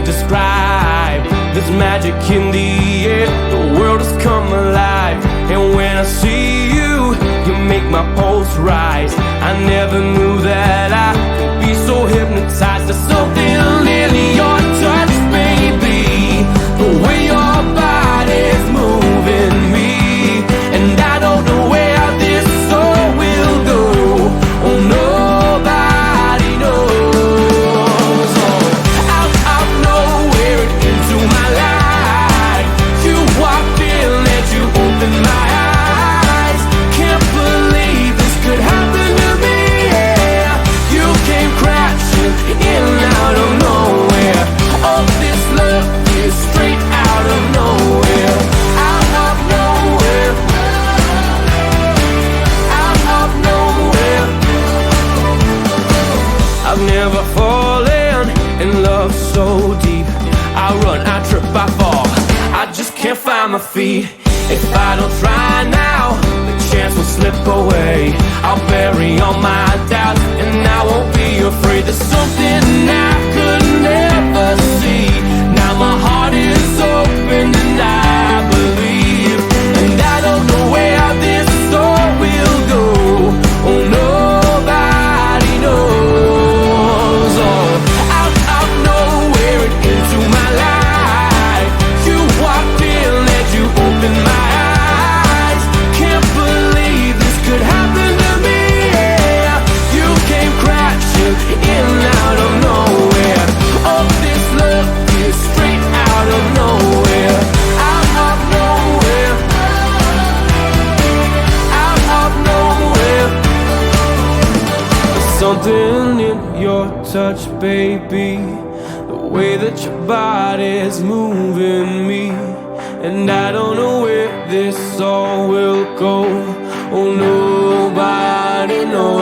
can't describe this magic in the air. The world has come alive, and when I see you, you make my pulse rise. I never knew that I could be so hypnotized. There's something in your touch, baby, the way your body's moving me, and I don't know where this soul will go. Oh, nobody knows. Oh, out of nowhere into my life, you walked in and you opened my eyes. Can't believe this could happen to me. Yeah, you came crashing in out of nowhere. Oh, this love is straight out of nowhere. Out of nowhere. Out of nowhere. I've never fallen in love so deep. I run, I trip, I fall, I just can't find my feet. If I don't try now, the chance will slip away. I'll bury all my doubts and I won't be afraid. There's something I could never see. Now my heart is open and I believe, and I don't know where this soul will go. Oh, nobody knows. Oh, out of nowhere into my life, you walked in and you opened my eyes. Can't believe this could happen to me. Yeah, you came crashing in out of nowhere. Oh, this love is straight out of nowhere. Out of nowhere. Out of nowhere. There's something in your touch, baby, the way that your body's moving me, and I don't know where this all will go. Oh, nobody knows.